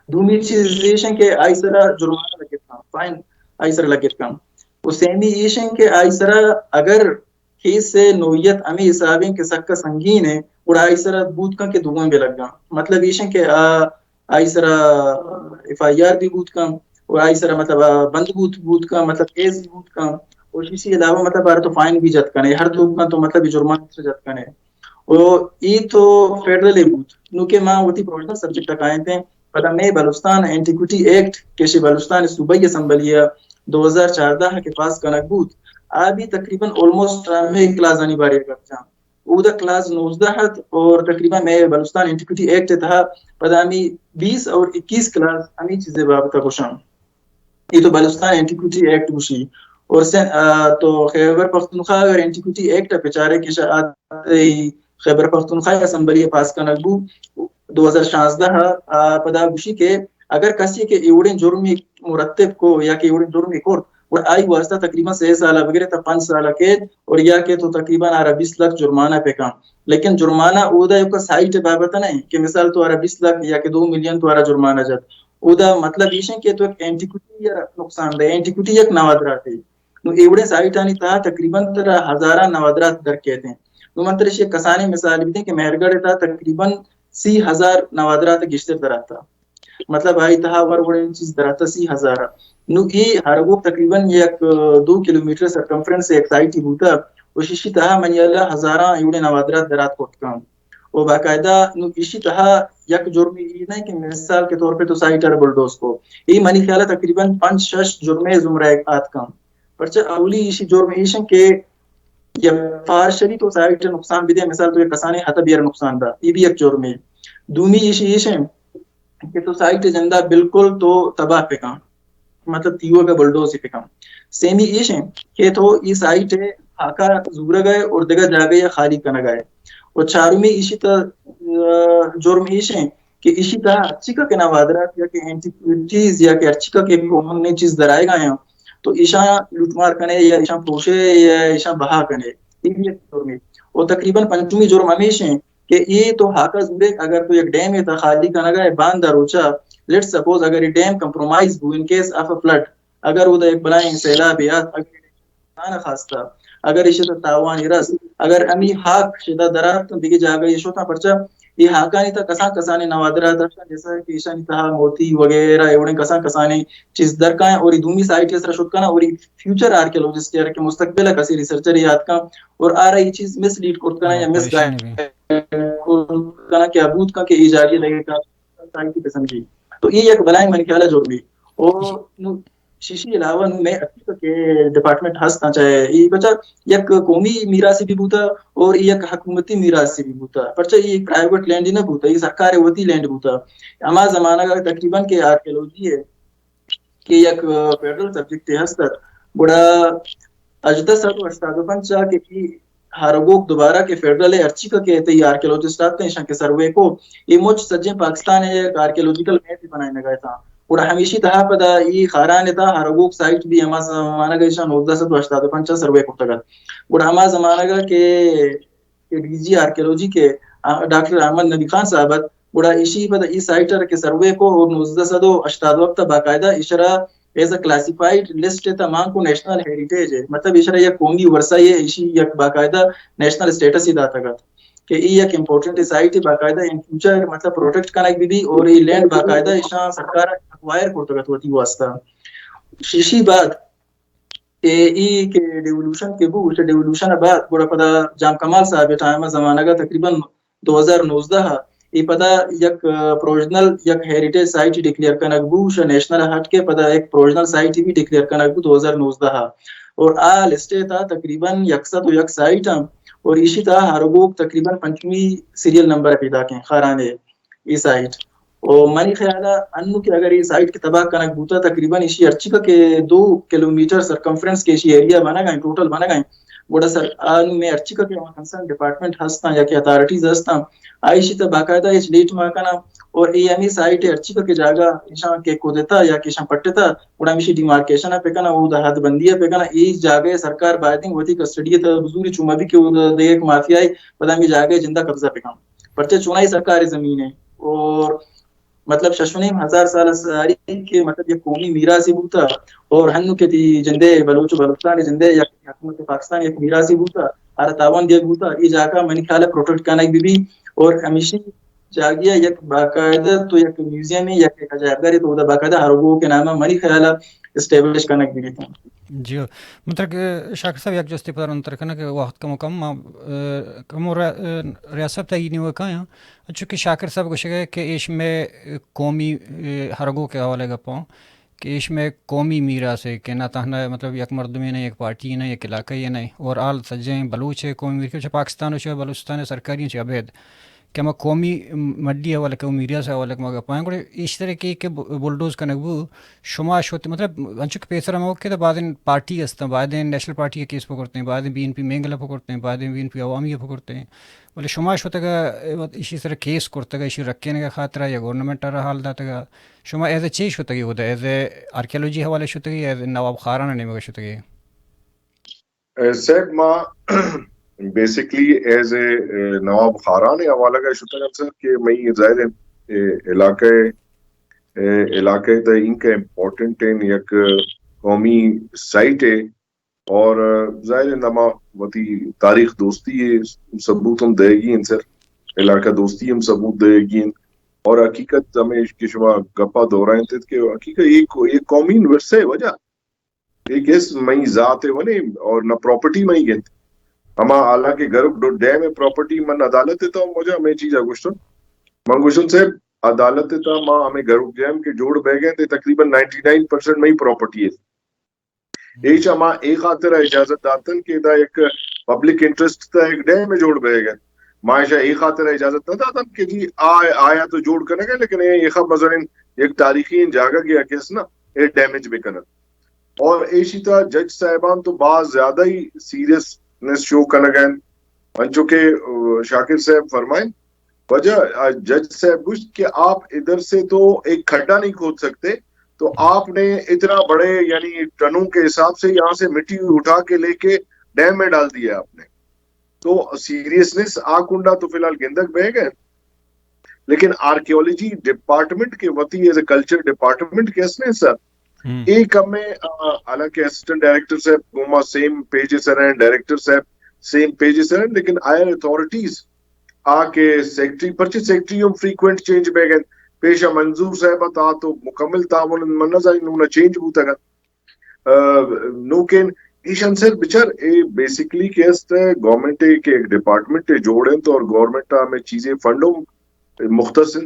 دومی چیزیشن کے آئی سرہ جرمانہ لگت کام فائن آئی سرہ لگت کام اسیمی ایشن کے آئی سرہ اگر کیس سے نوعیت امی حسابیں کے سکہ سنگین ہے گوڑا آئی سرہ بوت کا کے دوگاں بھی لگ گا مطلب ایشن کے آئی سرا ایف آئی آر بھی بوت کم اور آئی سرا مطلب بند بوت کا مطلب کیس بھی بوت کم اور اسی علاوہ مطلب آرہ تو فائن بھی جت کنے ہر دو کا تو مطلب جرمان سے جت کنے اور ای تو فیڈرل بوت نوکہ ماں ہوتی پروفیشنل سبجیکٹ اکائیں تھے پتہ میں بلوچستان اینٹیکوٹی ایکٹ کیشی بلوچستان صوبائی اسمبلیہ 2014 کے پاس کنک بود آبی تقریباً آلموسٹ میں کلاس آنی باری کرتا او دا کلاس 19 اور تقریباً میں بلوچستان اینٹیکوٹی ایکٹ تھا پدامی 20 اور 21 کلاس ہمیں چیزیں بابتا کوشاں یہ تو بلوچستان اینٹیکوٹی ایکٹ گوشی اور تو خیبر پختونخوا اگر اینٹیکوٹی ایکٹ پچارے کی خیبر پختونخوا اسمبلی پاس کنک بو 2016 پدا گوشی کے اگر کسی کے ایوڑن جرمی مرتب کو یا کہ ایوڑن جرمی کو اور آئی واسطہ تقریباً 6 سالہ وغیرہ تا 5 سالہ قید اور یا کہ تو تقریباً 20 لاکھ جرمانہ پہ کام لیکن جرمانہ اودا کا سائٹ بابت نہیں کہ مثال تو 20 لاکھ یا کہ 2 ملین تو جرمانہ جات اودا مطلب یہ ہے کہ تو ایک اینٹیکوٹی یا نقصان دہ اینٹیکوٹی ایک نوادرات ہے نو ایوڑے سائٹ آنی تا تقریباً 1000 نوادرات در کہتے ہیں نو منترش یہ کسانی مثال بھی دیں کہ مہرگڑھ تا تقریباً 30,000 نوادرات گشتر دراتا مطلب آئی تہا ورگوڑن چیز دراتا 30,000 نو یہ ہرگو تقریباً یک 2 کلومیٹر سرکمفرنس ایک سائٹی ہوتا وہ شیشی تہا منی اللہ ہزاراں ایوڑے نوادرات درات کوٹ کام وہ باقاعدہ نو ایشی تہا یک جرمی یہ نہیں کہ مثال کے طور پہ تو سائٹر بلڈوز کو یہ منی خیالہ تقریباً 5-6 جرمے زمرہ ایک آت کام پرچہ اولی ایشی جرم ایشن کے یا فارشری تو سائٹ نقصان بھی دے مثال تو یہ کسانے حتی بیر نقصان دا یہ بھی ایک جرم ہے دومی ایشی ایشن کہ تو سائٹ زندہ بالکل تو تباہ پہ کام مطلب تیوہ کا بلڈوز ہی پہ کام سیمی ایشن کہ تو یہ سائٹ ہے آکا زورہ گئے اور دگہ جا گئے یا خالی کنہ گئے اور چارمی ایشی تا جرم ایشن کہ ایشی تا اچھکا کے نوادرات یا کہ اینٹیکوٹیز یا کہ اچھکا کے ہم نے چیز درائے گئے ہیں تو ایشاں لوٹمار کنے یا ایشاں پوشے یا ایشاں بہا کنے یہ بھی ایک جرم ہے اور تقریباً 5ویں جرم ہمیشہ کہ یہ تو ہاکا زورے اگر تو ایک ڈیم ہے تا خالی کنہ گئے باندھا روچا لیٹ سپوز اگر یہ ڈیم کمپرومائز ہو ان کیس آف فلڈ اگر وہ ایک بلائیں سیلاب یا اگر خاصتا اگر یہ تاوان رس اگر امی حق شدہ درات دیگه جاگا یہ شوتا پرچا یہ حقانی تا کسان کسانی نوادرات جیسا کہ ایشانی تہا موتی وغیرہ ایوڑے کسان کسانی چیز درکائیں اور دومی سائٹ اس رشد کنا اور فیوچر آرکیولوجسٹ یا کہ مستقبل کسی ریسرچر یاد کا اور آ رہی چیز مس لیڈ کرتا ہے یا مس گائڈ کنا کہ ابود کا کہ ایجادی لگے کا سائنسی قسم کی تو یہ ایک بلائیں من خیالہ جوڑ بھی اور شیشی علاوہ میں اچھی کے ڈپارٹمنٹ ہستا چاہے یہ بچا یک قومی میراثی بھی بوتا اور یک حکومتی میراثی بھی بوتا پرچہ یہ پرائیویٹ لینڈ ہی نہ بوتا یہ سرکار وتی لینڈ بوتا اما زمانہ کا تقریباً کہ آرکیولوجی ہے کہ یک فیڈرل سبجیکٹ ہستا بڑا اجدہ 185 کہ ہرگوک دوبارہ کے فیڈرل ارچی کا کہتے ہیں آرکیولوجسٹ آتے ہیں شان کے سروے کو یہ مجھ سجیں پاکستان ہے ایک آرکیولوجیکل میپ بنائے گئے تھا اور ہمیشہ تہا پدا یہ خاران تھا ہرگوک سائٹ بھی ہما زمانہ کا شان 1985 سروے کرتا گا اور ہما زمانہ کا کہ ڈی جی آرکیولوجی کے ڈاکٹر احمد نبی خان صاحب بڑا ایشی پدا ای سائٹر کے سروے کو اور 1988 وقت باقاعدہ اشرا ایز اے کلاسیفائڈ لسٹ تمام کو نیشنل ہیریٹیج ہے مطلب اشرا یہ قومی ورثہ ہے ایشی یک باقاعدہ نیشنل اسٹیٹس ہی داتا گا کہ یہ ایک امپورٹنٹ سائٹ ہے باقاعدہ ان فیوچر مطلب پروٹیکٹ کرنا بھی اور یہ لینڈ باقاعدہ ایشا سرکار اکوائر کرتا گا ہوتی واسطہ شیشی بعد کہ ای کے ڈیولوشن کے بو ڈیولوشن بعد بڑا پدا جام کمال صاحب ٹائم زمانہ کا تقریباً 2019 یہ پدا یک پروویژنل یک ہیریٹیج سائٹ ڈکلیئر کنک بو نیشنل ہٹ کے پدا ایک پروویژنل سائٹ بھی ڈکلیئر کنک بو 2019 اور آ لسٹے تا تقریباً 101 سائٹ اور اسی تا ہرگوک تقریباً 5ویں سیریل نمبر پیدا کے خارانے یہ سائٹ اور منی خیالہ انو کہ اگر یہ سائٹ کی تباہ کنک بوتا تقریباً اسی ارچی کا کہ 2 کلومیٹر سرکمفرنس کے اسی ایریا بنا گئے ٹوٹل بنا گئے بڑا سر انو میں ارچی کا کہ وہاں کنسرن ڈپارٹمنٹ ہستا یا کہ اتھارٹیز ہستا آئیشی تا باقاعدہ اس لیٹ ماکنا اور ای امی سائٹ ارچی کا کہ جاگا ایشان کے کو دیتا یا کہ ایشان پٹتا بڑا ہمیشی ڈیمارکیشن پہ کنا وہ دا حد بندی پہ کنا ای جاگے سرکار بائدنگ ہوتی کسٹڈی تا بزوری چوما بھی کہ وہ دیکھ مافیا ہے پتہ بھی جاگے جندہ قبضہ پہ کام پرچے چونائی سرکاری زمین ہے اور مطلب 6,500 سال ساری کے مطلب یہ قومی میراثی بوتا اور ہنو کے تی جندے بلوچ بلوچستان جندے یا حکومت پاکستان ایک میراثی بوتا ہر تاوان دیا بوتا یہ جاگا منی خیال پروٹیکٹ کرنا بھی اور ہمیشہ جاگیا یک باقاعدہ تو یک میوزیم ہے یا ایک عجائب گھر ہے تو باقاعدہ ہر وہ کے نام منی خیال اسٹیبلش کرنا بھی تھا جی مطلب کہ شاکر صاحب یک جستی پدر انتر کنا کہ وقت کا مکم کم ریاست تعینی ہوا کہاں چونکہ شاکر صاحب کو شکے کہ ایش میں قومی ہرگو کے حوالے گا پاؤں کہ اس میں قومی میرا سے کہ نہ تہنا مطلب یک مردمی نہیں ایک پارٹی نہیں ایک علاقہ نہیں اور آل سجیں بلوچ ہے قومی میر کے پاکستان سے بلوچستان سرکاری سے ابید کہ ہم قومی مڈی حوالہ کہ میڈیا سے حوالہ مگر پائیں گوڑے اس طرح کہ بلڈوز کا نقبو شما شوتے مطلب انچک پیسر ہم کہ بعد پارٹی ہستا بعد نیشنل پارٹی کے کیس پکڑتے ہیں بعد BNP مینگلا پکڑتے ہیں بعد BNP عوامی پکڑتے ہیں بولے شما شوتے گا اسی طرح کیس کرتے گا اسی رکھنے کا خاطرہ یا گورنمنٹ رہا حال داتا گا شما ایز اے چیز ہوتا گی ہوتا ایز اے آرکیولوجی حوالے شوتے گی ایز اے نواب خارانہ نہیں مگر شوتے گی صاحب ما بیسکلی ایز اے نواب خاران حوالہ کا شکر سر کہ میں ظاہر علاقے تا ان کا امپورٹنٹ ہے یک قومی سائٹ ہے اور ظاہر نما وتی تاریخ دوستی ہے ثبوت ہم دے گی ان سر علاقہ دوستی ہم ثبوت دے گی اور حقیقت ہمیں کہ شما گپا دورائیں تھے کہ حقیقت ایک قومی ورثہ ہے وجہ ایک اس میں ذات ہے ونے اور نہ پراپرٹی میں ہی گنت ہما حالانکہ گھر ڈیم ہے پراپرٹی من عدالت ہے تو مجھے ہمیں چیز گوشتن من گوشتن سے عدالت ہے تو ماں ہمیں گھر ڈیم کے جوڑ بہ گئے تھے تقریباً 99% میں ہی پراپرٹی ہے ایچ ہما ایک خاطر اجازت داتن کہ دا ایک پبلک انٹرسٹ تا ایک ڈیم میں جوڑ بہ گئے معاشہ ایک خاطر اجازت نہ داتن کہ جی آیا تو جوڑ کرنے گئے لیکن یہ خب مثلاً ایک تاریخی جاگہ گیا کیس نا یہ ڈیمیج بھی کرنا اور ایشی تا جج صاحبان تو بعض زیادہ ہی سیریسنس شو کرنے گئے انچو کہ شاکر صاحب فرمائیں وجہ جج صاحب کچھ کہ آپ ادھر سے تو ایک کھڈا نہیں کھود سکتے تو آپ نے اتنا بڑے یعنی ٹنوں کے حساب سے یہاں سے مٹی اٹھا کے لے کے ڈیم میں ڈال دیا آپ نے تو سیریسنس آکنڈا تو فی الحال گندک بہ گئے لیکن آرکیولوجی ڈپارٹمنٹ کے وتی as a culture department case نے سر ایک ہمیں حالانکہ اسسٹنٹ ڈائریکٹر صاحب گوما سیم پیجز ہیں ڈائریکٹر صاحب سیم پیجز ہیں لیکن آئر اتھارٹیز آ کے سیکٹری پرچے سیکٹری ہم فریکوینٹ چینج بے گئے پیشہ منظور صاحب تا تو مکمل تعاون منظر انہوں چینج ہوتا گا نوکین ایشان سر بچار اے بیسکلی کیس ہے گورنمنٹ کے ایک ڈپارٹمنٹ جوڑیں تو اور گورنمنٹ ہمیں چیزیں فنڈوں مختصر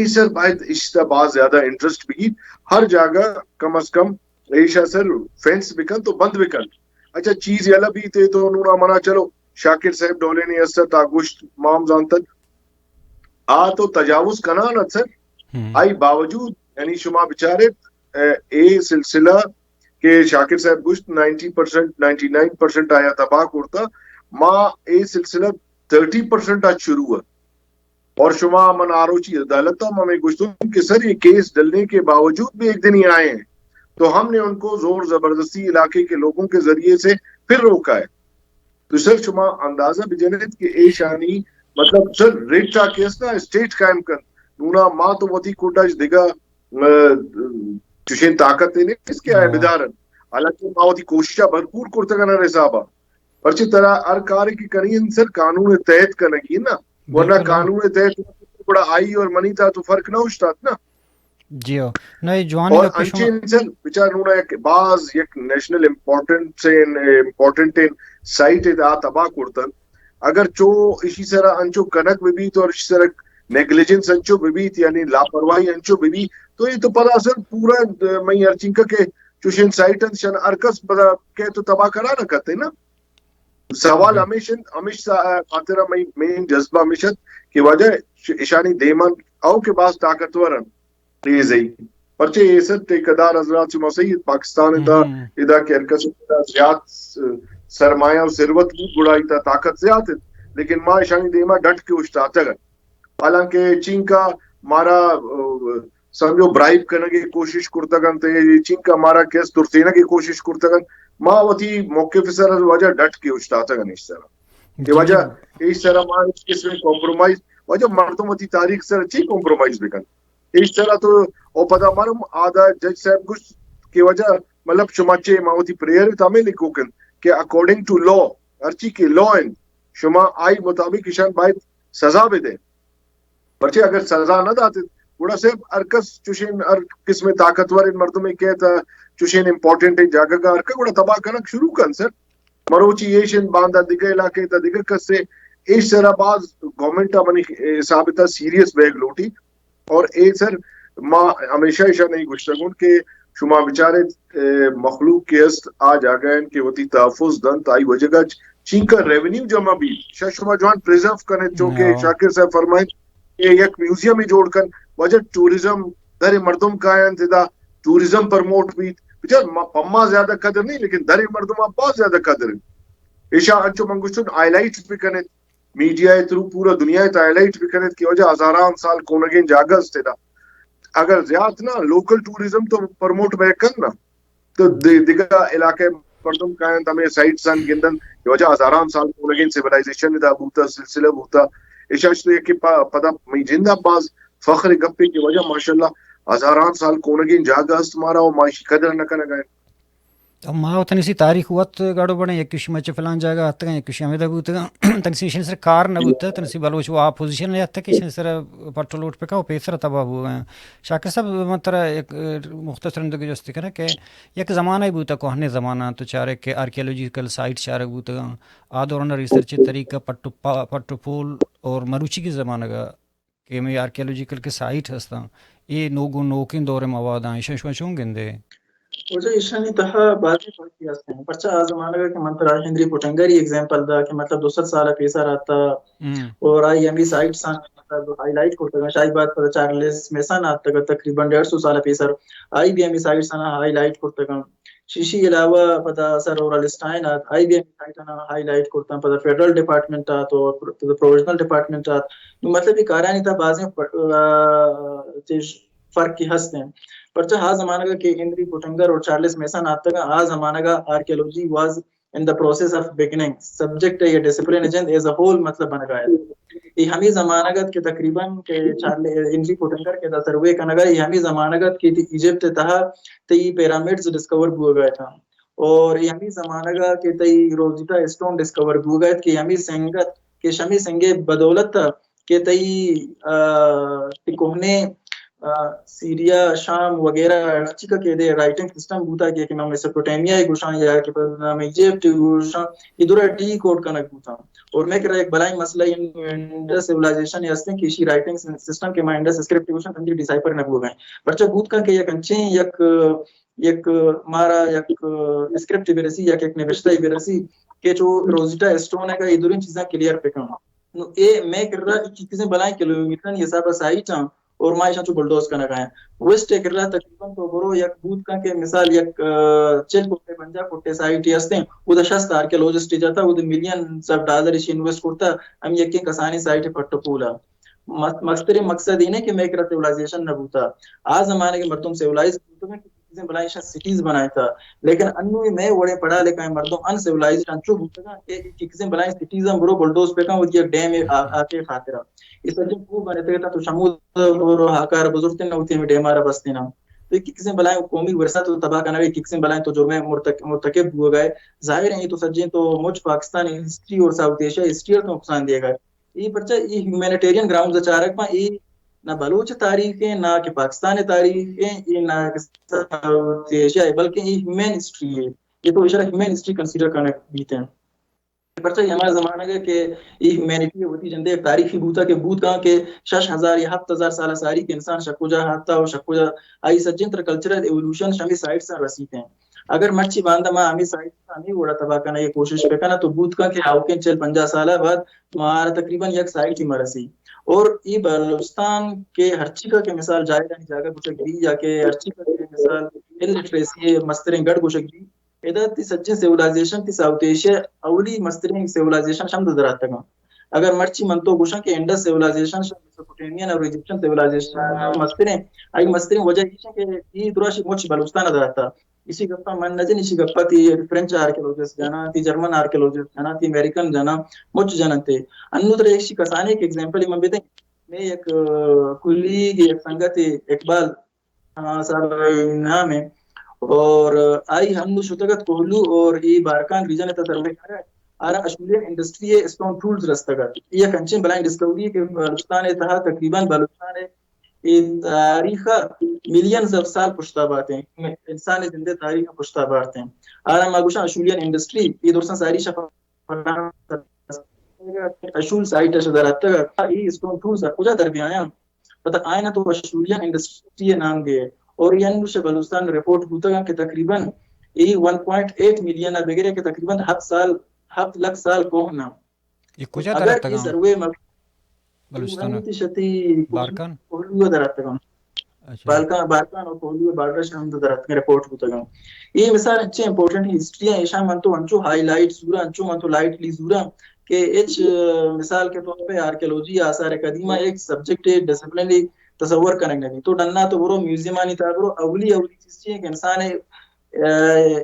سر باید اشتا بعض زیادہ انٹرسٹ بھی ہر جگہ کم از کم ایشا سر فینس بکن تو بند بکن اچھا چیز یہ بھی تھے تو انہوں نے منا چلو شاکر صاحب ڈولے نے اس تا گوشت مام جانتن تو تجاوز کنان سر آئی باوجود یعنی شما بچارے اے سلسلہ کہ شاکر صاحب گوشت 90% 99% آیا تباہ کرتا ماں اے سلسلہ 30% آج شروع ہوا اور شما من آروچی عدالت ہمیں گوشتوں کہ سر یہ کیس ڈلنے کے باوجود بھی ایک دن ہی آئے ہیں تو ہم نے ان کو زور زبردستی علاقے کے لوگوں کے ذریعے سے پھر روکا ہے تو سر شما اندازہ بھی جنت کہ اے شانی مطلب سر ریٹ کا کیس نا اسٹیٹ قائم کر نونا ماں تو وطی کوٹاج دیگا چشین طاقت دینے کس کے آئے بدارن حالانکہ ماں وطی کوششہ بھرپور کرتا گنا رسابہ پرچی طرح ہر کار کی کرین سر قانون تحت کرنگی نا ورنہ قانون تحت بڑا آئی اور منی تھا تو فرق نہ ہوشتا نا جی ہو نہیں جوانی اور انچین سر بچار نونا ایک بعض یک نیشنل امپورٹنٹ سائٹ دا تباہ کرتن اگر چو اسی طرح انچو کنک بھی تو اور اسی طرح نیگلیجنس انچو بھی یعنی لاپرواہی انچو بھی تو یہ تو پتا سر پورا میں ارچنکا کے چوشن سائٹ شن ارکس پتا کہ تو تباہ کرا نہ کرتے نا سوال ہمیشہ خاطرہ مین جذبہ ہمیشہ کی وجہ اشانی دیمان او کے بعض طاقتورن تیز ہے پرچے یہ سر ٹیکدار حضرات سے مسیح پاکستان ادا کے ارکس زیاد سرمایہ و ثروت بھی بڑائی تا طاقت زیاد ہے لیکن ماں اشانی دیما ڈٹ کے اشتاتا گا حالانکہ چین کا مارا سمجھو برائب کرنے کی کوشش کرتا گن تے چین کا مارا کیس ترسینا کی کوشش کرتا گن ماں وطی موقف سر وجہ ڈٹ کے اچھتاتا گا اس طرح کہ وجہ اس طرح ماں اس میں کمپرومائز وجہ مردم وطی تاریخ سر اچھی کمپرومائز بکن اس طرح تو او پتا مارم آدھا جج صاحب کچھ کی وجہ مطلب شماچے ماں وطی پریئر تامے لکھو کن کہ اکارڈنگ ٹو لا ارچی کے لا ان شما آئی مطابق اشان باید سزا بھی دے پرچے اگر سزا نہ داتے بڑا صاحب ارکس چوشین قسم طاقتور ان مردوں میں کہتا چوشین امپورٹنٹ جاگہ کا ارکا بڑا تباہ کنک شروع کن سر مروچی ایشن باندھا دیگر علاقے تا دیگر کس سے ایش طرح بعض گورنمنٹ منی ثابتہ سیریس بیگ لوٹی اور اے سر ماں ہمیشہ ایشا نہیں گوشتگون کہ شما بیچارے مخلوق کے است آج آگئے کہ وتی تحفظ دن تائی وجہ گا چینکا ریونیو جمع بھی شما جوان پریزرو کرنے چونکہ شاکر صاحب فرمائیں کہ یک میوزیم جوڑ کر وجہ ٹوریزم در مردم کائن تدا ٹوریزم پرموٹ بھی بچار پما زیادہ قدر نہیں لیکن در مردم بہت زیادہ قدر ہے ایشا انچو منگوشتن آئی لائٹ بھی کرنے میڈیا تھرو پورا دنیا آئی لائٹ بھی کرنے کی وجہ ہزاران سال کونگین جاگز تدا اگر زیادہ نا لوکل ٹوریزم تو پرموٹ بے کرنا تو دیگا علاقے مردم کائن تمہیں سائٹ سن گندن کی وجہ ہزاران سال کونگین سیولائزیشن دا بوتا سلسلہ بوتا ایشاش تو یکی پدا می جندہ باز فخر گپے کی وجہ ماشاءاللہ ہزاران سال کونگین جاگا است مارا و معاشی قدر نہ گئے ما تنسی تاریخ وقت گاڑو بڑے یک کشی مچ فلان جگہ ہتگا یک کشی ہمیں بوتگا تنسی شن سر کار نہ بوتا تنسی بلوچ وہ اپوزیشن نے ہتھا کشن سر پٹرول پکا پیسر تباہ ہوا شاکر صاحب مترا ایک مختصر اندگی جستی کرا کہ یک زمانہ ہی بوتا کوہنے زمانہ تو چارے کہ آرکیولوجیکل سائٹ چارے بوتگا آ دوران ریسرچ طریقہ پٹو پول اور مروچی کی زمانہ کا کہ میں آرکیولوجیکل کے سائٹ ہستا یہ نوگو نوکن دور مواد آئیں شو چون گندے وجہ ایشانی تہا بازی پڑتی ہیں پرچہ زمانہ کا کہ منترا ہنری پٹنگری ایگزامپل دا کہ مطلب 200 سال پیسہ رہتا اور آئی ایم سائٹ سان مطلب ہائی لائٹ کرتا ہے شاید بات پر چارلس میسن آتا ہے تقریباً 150 سال پیسہ آئی بی ایم سائٹ سان ہائی لائٹ کرتا ہے شیشی علاوہ پتا سر اور السٹائن آئی بی ایم سائٹ سان ہائی لائٹ کرتا ہے پتا فیڈرل ڈپارٹمنٹ آتا اور پروویژنل ڈپارٹمنٹ آتا مطلب یہ کارانی تھا بعض فرق کی ہستے ہیں پرچہ ہا زمانہ کا کہ ہنری پٹنگر اور چارلس میسن آتا ہے ہا زمانہ کا archaeology was in the process of beginning subject ہے یہ ڈسپلن ایز اے ہول مطلب بن گیا ہے یہ ہمیں زمانہ گت کے تقریباً کہ ہنری پٹنگر کے دا سروے کا نگا یہ ہمیں زمانہ گت کی ایجپٹ تھا تی پیرامڈز ڈسکور ہو گیا تھا اور یہ ہمیں زمانہ گا کہ تی روزیٹا اسٹون ڈسکور ہو گیا کہ ہمیں سنگت کہ شمی سنگے بدولت کہ تی کوہنے سیریا شام وغیرہ چیکا کے دے رائٹنگ سسٹم بوتا کہ میں میسوپوٹیمیا گوشاں یا کہ نام ایجپٹ گوشاں ادھر ٹی کوڈ کنک بوتا اور میں کہہ رہا ایک بلائی مسئلہ انڈس سیولائزیشن یا استے کہ اسی رائٹنگ سسٹم کے میں انڈس اسکرپٹ گوشاں تندی ڈیسائفر نہ ہو گئے پرچہ بوت کا کہ یک انچیں یک مارا یک اسکرپٹ برسی یا ایک نوشتہ برسی کہ جو روزیٹا اسٹون ہے کا ادھر چیزاں کلیئر پہ کرنا اے میں کہہ رہا چیزیں بلائیں کلومیٹر یہ سب سائٹ ہاں اور مائشاں چو بلڈوز کا نگائیں ویسٹ کر رہا تقریباً تو برو یک بود کا کہ مثال یک چل کوٹے بنجا کوٹے سائٹ یستیں وہ دا شخص آرکیولوجسٹ جاتا وہ دا ملینز آف ڈالر اسی انویسٹ کرتا ہم یکی کسانی سائٹ پٹو پولا مقصد یہ نہیں کہ میں کرا سیولائزیشن نہ بوتا آج زمانے کے مردم سیولائز چیزیں بنائی شاید سٹیز بنایا تھا لیکن انوی میں وڑے پڑھا لکھا مردم ان سیولائزڈ انچو بوتا کہ چیزیں بنائی سٹیز ہم برو بلڈوز پہ کہاں وہ یہ ڈیم آکے خاطرہ اس وجہ کو بنتے تھا تو شمود اور ہاکار بزرگتے نہ ہوتی ہیں ڈیمارا بستے نہ تو ایک کسیں بلائیں قومی ورثہ تو تباہ کرنا ایک کسیں بلائیں تو جرمیں مرتکب ہو گئے ظاہر ہیں یہ تو سجیں تو مجھ پاکستان ہسٹری اور ساؤتھ ایشیا ہسٹری تو نقصان دیا گئے یہ پرچہ یہ ہیومینیٹیرین گراؤنڈز اچارک میں یہ نہ بلوچ تاریخ ہے نہ کہ پاکستان تاریخ ہے یہ نہ ساؤتھ ایشیا ہے بلکہ یہ ہیومین ہسٹری ہے یہ تو اشارہ ہیومین ہسٹری کنسیڈر کرنے بیتے ہیں پرچہ یہ ہمارا زمانہ ہے کہ یہ ہیومینٹی ہوتی جندے ایک تاریخی بوتا کہ بوت کہاں کہ 6000 یا 7000 سالہ ساری کے انسان شکوجہ ہاتھا اور شکوجہ آئی سجنتر کلچرل ایولوشن شمی سائٹ سے رسیتے ہیں اگر مرچی باندھا ماں ہمیں سائٹ سے نہیں اڑا تباہ کرنا یہ کوشش پہ کرنا تو بوت کہاں کہ آوکین 50 سالہ بعد ہمارا تقریباً یک سائٹ ہی مرسی اور یہ بلوچستان کے ہرچیکا کے مثال جائے جاگہ گوشگری یا کہ ہرچیکا کے مثال الٹریسی مسترین گڑھ گوشگری ادھر تی سچن سیولائزیشن تی ساؤتھ ایشیا اولی مسترین سیولائزیشن شمد درات تکا اگر مرچی منتو گوشن کہ انڈس سیولائزیشن میسوپوٹیمین اور ایجپشن سیولائزیشن مسترین آئی مسترین وجہ یہ کہ یہ دراش مچ بلوچستان دراتا اسی گپا من نجن اسی گپا تی فرنچ آرکیولوجسٹ جانا تی جرمن آرکیولوجسٹ جانا تی امریکن جانا مچ جانتے انو در ایک کسانے ایک ایگزامپل من بیتے میں ایک کلیگ ایک سنگت اقبال صاحب نام ہے اور آئی ہم نو شتگت کوہلو اور ای بارکان ریجن تا سروے کرا آرا اشولیان انڈسٹری اسٹون ٹولز رستگت یہ کنچن بلائن ڈسکوری کہ بلوچستان تھا تقریباً بلوچستان تاریخ ملینز آف سال پشتا بات ہیں انسان زندہ تاریخ پشتا بات ہیں آرا ماگوشا اشولیان انڈسٹری یہ درسان ساری شفا اشول سائٹ اشدارات یہ اسٹون ٹولز کجا در بھی آیا پتہ آئے نا تو اشولیان انڈسٹری نام گئے اور ینوش بلوچستان رپورٹ بوتا کہ تقریباً ای 1.8 ملین بغیر کہ تقریباً 7 لاکھ سال کو ہونا یہ کجا اگر درات یہ تگاں سروے بلوچستان شتی بارکان کوہلیو درات گا اچھا بارکان اور کوہلیو بارڈر شام درات رپورٹ ہوتا گا یہ مثال اچھے امپورٹنٹ ہسٹری ایشا منتو انچو ہائی لائٹ سورا انچو منتو لائٹ لی سورا کہ اچ مثال کے طور پہ آرکیولوجی آثار قدیمہ ایک سبجیکٹ ڈسپلنری تصور کرنے گی تو ڈننا تو برو میوزیم آنی تھا برو اولی چیز چیئے کہ انسان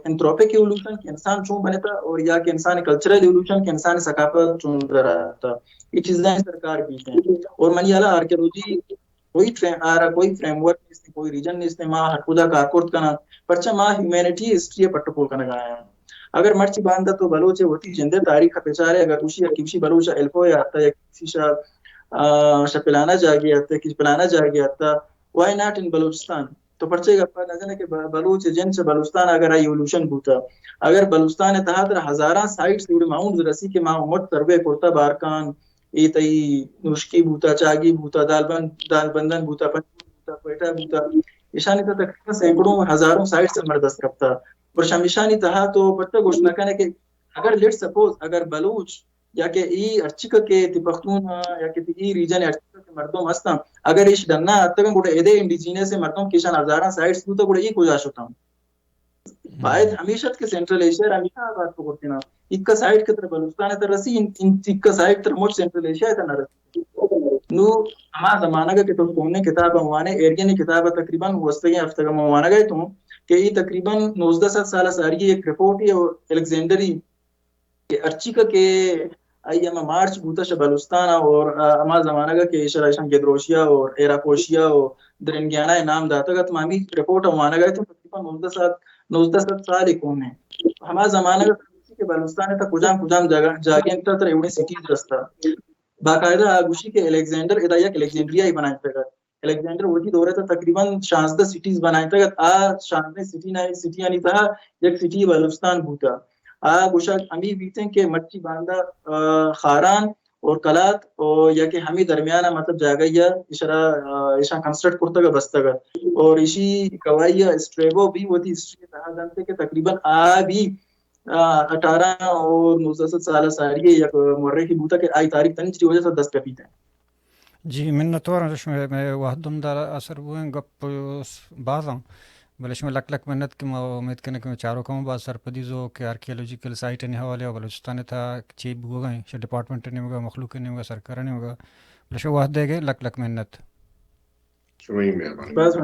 انتروپک ایولوشن کہ انسان چون بنے تھا اور یا کہ انسان کلچرل ایولوشن کہ انسان ثقافت چون رہا تھا یہ چیزیں سرکار کی ہیں اور منی اعلیٰ آرکیولوجی کوئی فریم ورک نہیں کوئی ریجن نہیں ماں ہر خدا کارکورد کا نام پرچہ ماں ہیومینٹی ہسٹری پٹپول کا نگایا اگر مرچی باندھا تو بلوچ ہوتی جندے تاریخ پیچارے اگر کسی بلوچ الفو یا آتا یا کسی شپلانا جا گیا تھا کسی پلانا جا گیا تھا وائی ناٹ ان بلوچستان تو پرچے گا نظر کہ بلوچ جن سے بلوچستان اگر ایولوشن ہوتا اگر بلوچستان اتحاد ہزاراں سائٹس ماؤنٹ رسی کے ماں مت سروے کرتا بارکان ای تئی نوشکی بوتا چاگی بوتا دال بندن بوتا بوتا کوئٹہ بوتا ایشانی تا تقریباً سینکڑوں ہزاروں سائٹ سے مردست کرتا اور شمیشانی تہا تو پتہ گوشت نہ کرنے کہ اگر لیٹ سپوز اگر بلوچ یا کہ ای ارچک کے تی پختون یا کہ ای ریجن ارچک کے مردم ہستا اگر ایش ڈننا اتگن گوڑے ایدے انڈیجینس سے مردم کیشان ہزاراں سائٹس بوتا گوڑے ای کو جا شتا باید ہمیشہ کے سینٹرل ایشیا ہمیشہ آباد کو کرتے نا اکا سائٹ کے طرح بلوچستان ہے تر رسی اکا سائٹ تر موچ سینٹرل ایشیا ہے تر نہ رسی نو ہما زمانہ کا کہ تم نے کتاب اموانے ایرگینی کتاب تقریباً وسطی ہفتہ کا موانا گئے تم کہ یہ تقریباً 19 سالہ ساری ایک رپورٹ ہے اور الیگزینڈری کہ ارچیکا کے آئی اما مارچ بوتا شا بلوستان اور اما زمانہ کا کہ شرائشان گدروشیا اور ایراکوشیا اور درنگیانا نام داتا گا تمامی رپورٹ اموانا گئے تم تقریباً 19 سال ایک ہونے ہما زمانہ کا کہ بلوستان تا کجام جاگین تا ایوڑے سٹیز رستا باقاعدہ آگوشی کے الیگزینڈر ادایا کہ الیگزینڈریا ہی بنائے تھا الیگزینڈر وہی دورے تھا تقریباً 16 سٹیز بنائے تھا آ 16 سٹی آنی تھا ایک سٹی بلوچستان بھوتا گوشا امی بیتے کہ مچی باندھا خاران اور کلات اور یا کہ ہمیں درمیانہ مطلب جاگیا اشارہ کنسٹرکٹ کرتا گا بستا گا اور اسی کوائیا اسٹریبو بھی وہ تھی ہسٹری کہا جانتے کہ تقریباً بھی 18 اور 19 سالہ ساری یا مرے کی بوتا کہ آئی تاریخ تنچ کی وجہ سے 10 کپیت ہیں جی منتور میں وحدم دار اثر ہوئے گپ بعضاں بلش میں لک منت کہ امید کرنے کہ چاروں کم بعض سرپدیزو کہ آرکیولوجیکل سائٹ نے حوالے اور بلوچستان تھا چیب ہو گئے شا ڈپارٹمنٹ نے ہوگا مخلوق نے ہوگا سرکار نے ہوگا بلش واحد دے گئے لک منت شمعی مہربانی بس